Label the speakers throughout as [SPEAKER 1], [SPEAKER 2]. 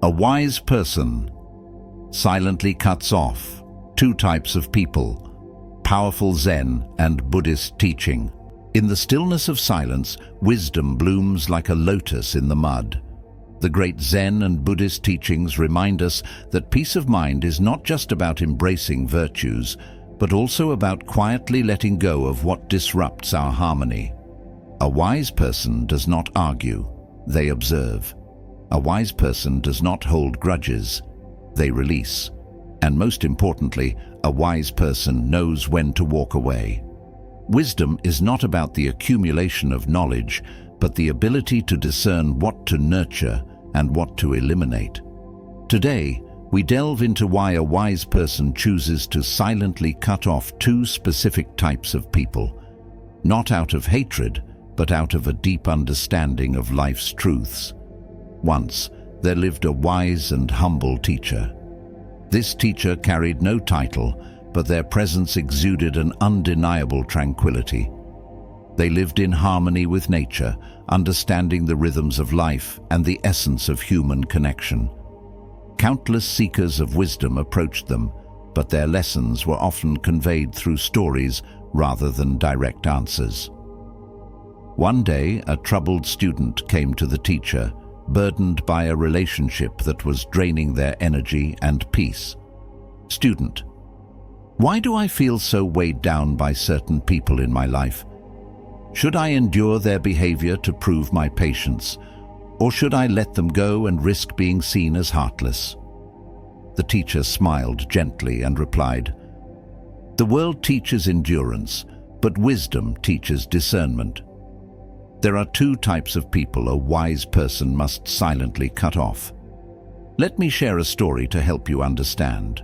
[SPEAKER 1] A wise person silently cuts off two types of people, powerful Zen and Buddhist teaching. In the stillness of silence, wisdom blooms like a lotus in the mud. The great Zen and Buddhist teachings remind us that peace of mind is not just about embracing virtues, but also about quietly letting go of what disrupts our harmony. A wise person does not argue, they observe. A wise person does not hold grudges, they release. And most importantly, a wise person knows when to walk away. Wisdom is not about the accumulation of knowledge, but the ability to discern what to nurture and what to eliminate. Today, we delve into why a wise person chooses to silently cut off two specific types of people, not out of hatred, but out of a deep understanding of life's truths. Once, there lived a wise and humble teacher. This teacher carried no title, but their presence exuded an undeniable tranquility. They lived in harmony with nature, understanding the rhythms of life and the essence of human connection. Countless seekers of wisdom approached them, but their lessons were often conveyed through stories rather than direct answers. One day, a troubled student came to the teacher, burdened by a relationship that was draining their energy and peace. Student: why do I feel so weighed down by certain people in my life? Should I endure their behavior to prove my patience, or should I let them go and risk being seen as heartless? The teacher smiled gently and replied, "The world teaches endurance, but wisdom teaches discernment. There are two types of people a wise person must silently cut off. Let me share a story to help you understand."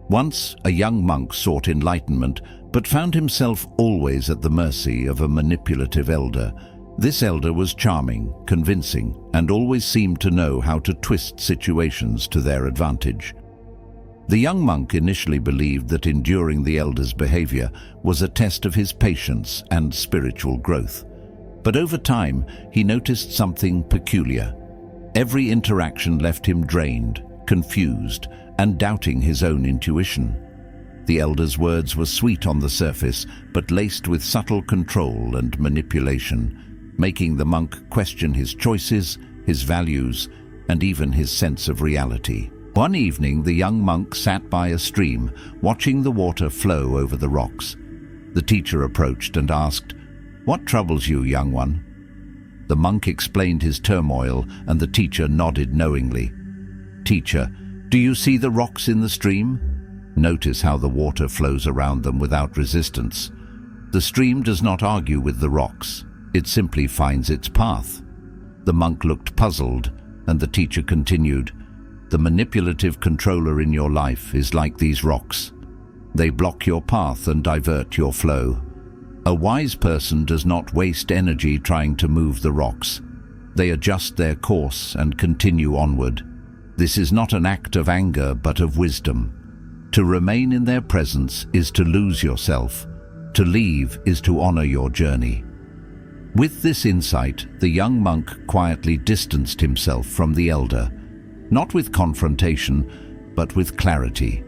[SPEAKER 1] Once, a young monk sought enlightenment, but found himself always at the mercy of a manipulative elder. This elder was charming, convincing, and always seemed to know how to twist situations to their advantage. The young monk initially believed that enduring the elder's behavior was a test of his patience and spiritual growth. But over time, he noticed something peculiar. Every interaction left him drained, confused, and doubting his own intuition. The elder's words were sweet on the surface, but laced with subtle control and manipulation, making the monk question his choices, his values, and even his sense of reality. One evening, the young monk sat by a stream, watching the water flow over the rocks. The teacher approached and asked, "What troubles you, young one?" The monk explained his turmoil, and the teacher nodded knowingly. "Teacher, do you see the rocks in the stream? Notice how the water flows around them without resistance. The stream does not argue with the rocks. It simply finds its path." The monk looked puzzled, and the teacher continued, "The manipulative controller in your life is like these rocks. They block your path and divert your flow. A wise person does not waste energy trying to move the rocks. They adjust their course and continue onward. This is not an act of anger, but of wisdom. To remain in their presence is to lose yourself. To leave is to honor your journey." With this insight, the young monk quietly distanced himself from the elder, not with confrontation, but with clarity.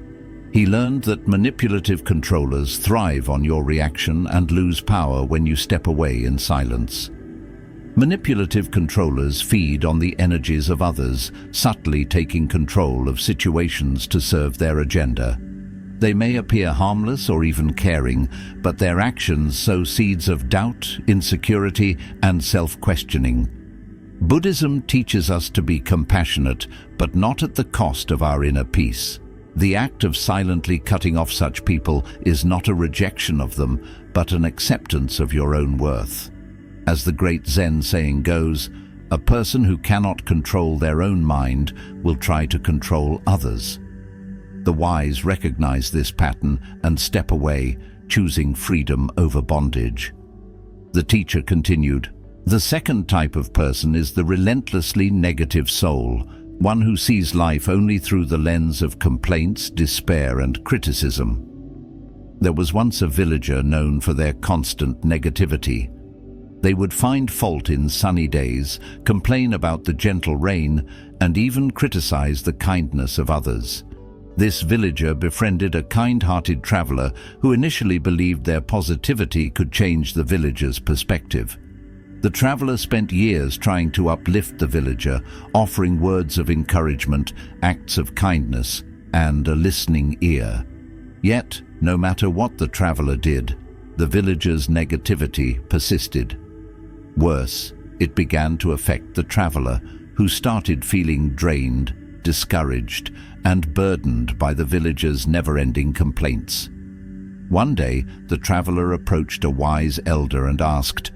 [SPEAKER 1] He learned that manipulative controllers thrive on your reaction and lose power when you step away in silence. Manipulative controllers feed on the energies of others, subtly taking control of situations to serve their agenda. They may appear harmless or even caring, but their actions sow seeds of doubt, insecurity, and self-questioning. Buddhism teaches us to be compassionate, but not at the cost of our inner peace. The act of silently cutting off such people is not a rejection of them, but an acceptance of your own worth. As the great Zen saying goes, a person who cannot control their own mind will try to control others. The wise recognize this pattern and step away, choosing freedom over bondage. The teacher continued, "The second type of person is the relentlessly negative soul, one who sees life only through the lens of complaints, despair, and criticism. There was once a villager known for their constant negativity. They would find fault in sunny days, complain about the gentle rain, and even criticize the kindness of others. This villager befriended a kind-hearted traveler who initially believed their positivity could change the villager's perspective. The traveler spent years trying to uplift the villager, offering words of encouragement, acts of kindness, and a listening ear. Yet, no matter what the traveler did, the villager's negativity persisted. Worse, it began to affect the traveler, who started feeling drained, discouraged, and burdened by the villager's never-ending complaints. One day, the traveler approached a wise elder and asked,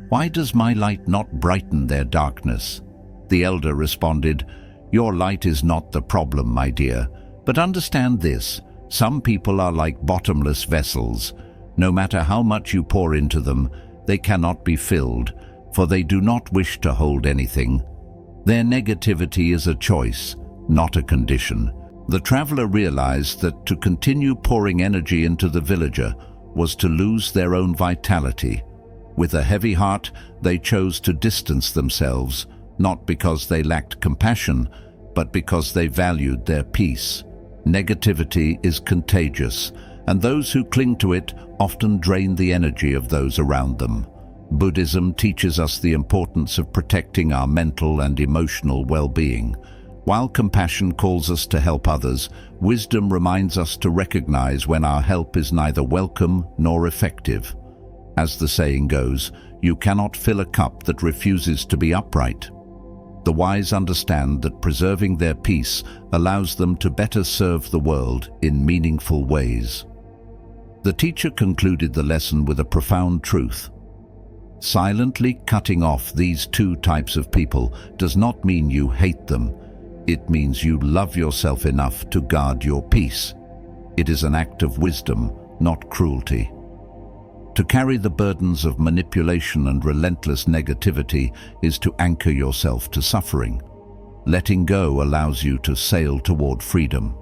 [SPEAKER 1] "Why does my light not brighten their darkness?" The elder responded, "Your light is not the problem, my dear, but understand this: some people are like bottomless vessels. No matter how much you pour into them, they cannot be filled, for they do not wish to hold anything. Their negativity is a choice, not a condition." The traveler realized that to continue pouring energy into the villager was to lose their own vitality. With a heavy heart, they chose to distance themselves, not because they lacked compassion, but because they valued their peace. Negativity is contagious, and those who cling to it often drain the energy of those around them. Buddhism teaches us the importance of protecting our mental and emotional well-being. While compassion calls us to help others, wisdom reminds us to recognize when our help is neither welcome nor effective. As the saying goes, you cannot fill a cup that refuses to be upright. The wise understand that preserving their peace allows them to better serve the world in meaningful ways. The teacher concluded the lesson with a profound truth. Silently cutting off these two types of people does not mean you hate them. It means you love yourself enough to guard your peace. It is an act of wisdom, not cruelty. To carry the burdens of manipulation and relentless negativity is to anchor yourself to suffering. Letting go allows you to sail toward freedom.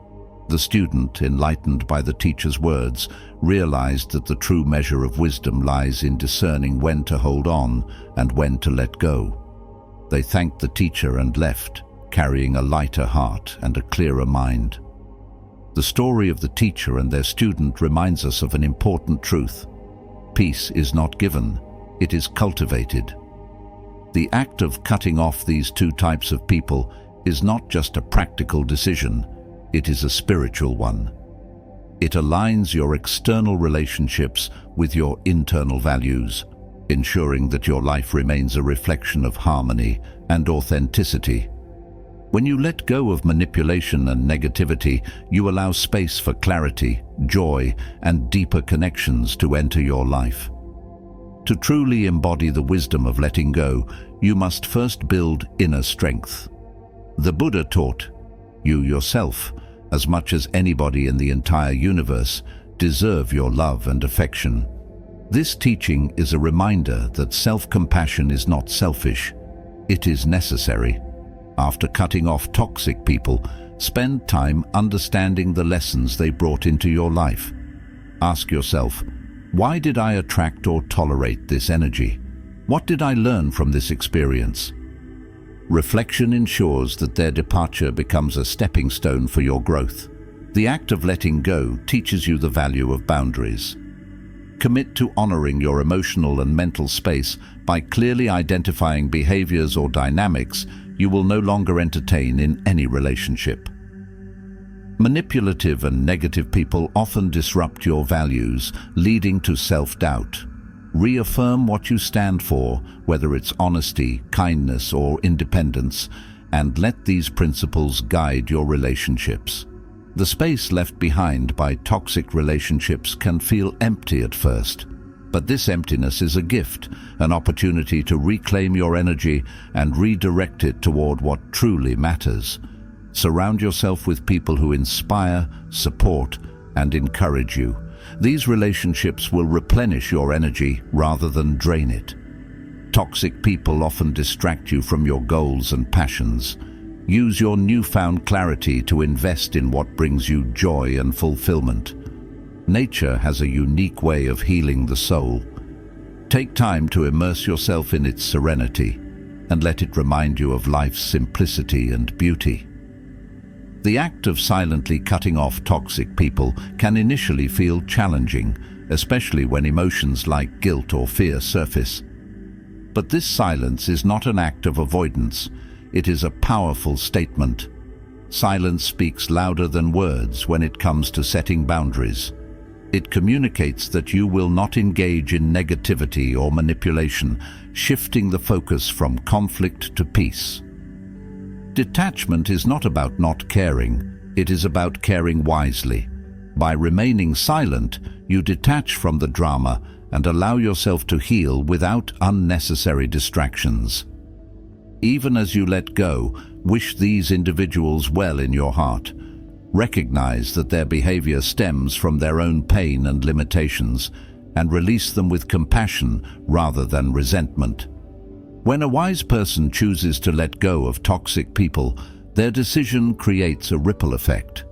[SPEAKER 1] The student, enlightened by the teacher's words, realized that the true measure of wisdom lies in discerning when to hold on and when to let go. They thanked the teacher and left, carrying a lighter heart and a clearer mind. The story of the teacher and their student reminds us of an important truth. Peace is not given, it is cultivated. The act of cutting off these two types of people is not just a practical decision, it is a spiritual one. It aligns your external relationships with your internal values, ensuring that your life remains a reflection of harmony and authenticity. When you let go of manipulation and negativity, you allow space for clarity, joy, and deeper connections to enter your life. To truly embody the wisdom of letting go, you must first build inner strength. The Buddha taught, "You yourself, as much as anybody in the entire universe, deserve your love and affection." This teaching is a reminder that self-compassion is not selfish, it is necessary. After cutting off toxic people, spend time understanding the lessons they brought into your life. Ask yourself, why did I attract or tolerate this energy? What did I learn from this experience? Reflection ensures that their departure becomes a stepping stone for your growth. The act of letting go teaches you the value of boundaries. Commit to honoring your emotional and mental space by clearly identifying behaviors or dynamics you will no longer entertain in any relationship. Manipulative and negative people often disrupt your values, leading to self-doubt. Reaffirm what you stand for, whether it's honesty, kindness, or independence, and let these principles guide your relationships. The space left behind by toxic relationships can feel empty at first, but this emptiness is a gift, an opportunity to reclaim your energy and redirect it toward what truly matters. Surround yourself with people who inspire, support, and encourage you. These relationships will replenish your energy rather than drain it. Toxic people often distract you from your goals and passions. Use your newfound clarity to invest in what brings you joy and fulfillment. Nature has a unique way of healing the soul. Take time to immerse yourself in its serenity and let it remind you of life's simplicity and beauty. The act of silently cutting off toxic people can initially feel challenging, especially when emotions like guilt or fear surface. But this silence is not an act of avoidance. It is a powerful statement. Silence speaks louder than words when it comes to setting boundaries. It communicates that you will not engage in negativity or manipulation, shifting the focus from conflict to peace. Detachment is not about not caring, it is about caring wisely. By remaining silent, you detach from the drama and allow yourself to heal without unnecessary distractions. Even as you let go, wish these individuals well in your heart. Recognize that their behavior stems from their own pain and limitations, and release them with compassion rather than resentment. When a wise person chooses to let go of toxic people, their decision creates a ripple effect.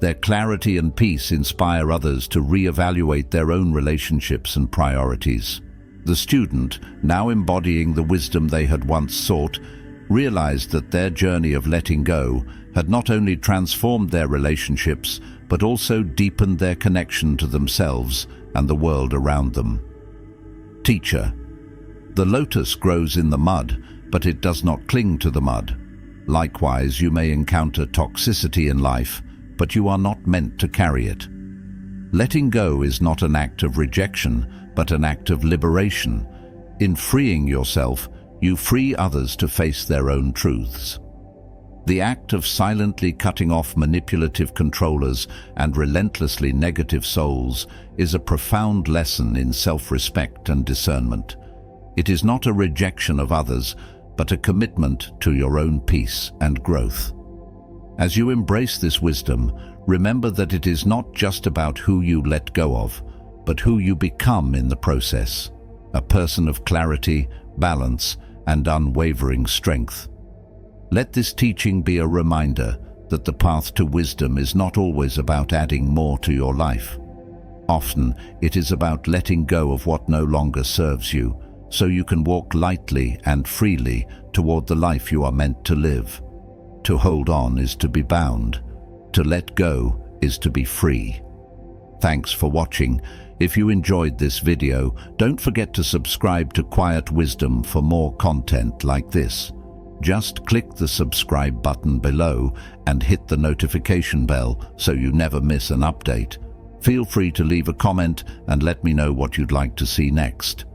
[SPEAKER 1] Their clarity and peace inspire others to reevaluate their own relationships and priorities. The student, now embodying the wisdom they had once sought, realized that their journey of letting go had not only transformed their relationships, but also deepened their connection to themselves and the world around them. Teacher: the lotus grows in the mud, but it does not cling to the mud. Likewise, you may encounter toxicity in life, but you are not meant to carry it. Letting go is not an act of rejection, but an act of liberation. In freeing yourself, you free others to face their own truths. The act of silently cutting off manipulative controllers and relentlessly negative souls is a profound lesson in self-respect and discernment. It is not a rejection of others, but a commitment to your own peace and growth. As you embrace this wisdom, remember that it is not just about who you let go of, but who you become in the process. A person of clarity, balance, and unwavering strength. Let this teaching be a reminder that the path to wisdom is not always about adding more to your life. Often, it is about letting go of what no longer serves you, so you can walk lightly and freely toward the life you are meant to live. To hold on is to be bound. To let go is to be free. Thanks for watching. If you enjoyed this video, don't forget to subscribe to Quiet Wisdom for more content like this. Just click the subscribe button below and hit the notification bell so you never miss an update. Feel free to leave a comment and let me know what you'd like to see next.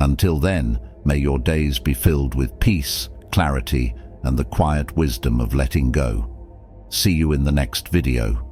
[SPEAKER 1] Until then, may your days be filled with peace, clarity, and the quiet wisdom of letting go. See you in the next video.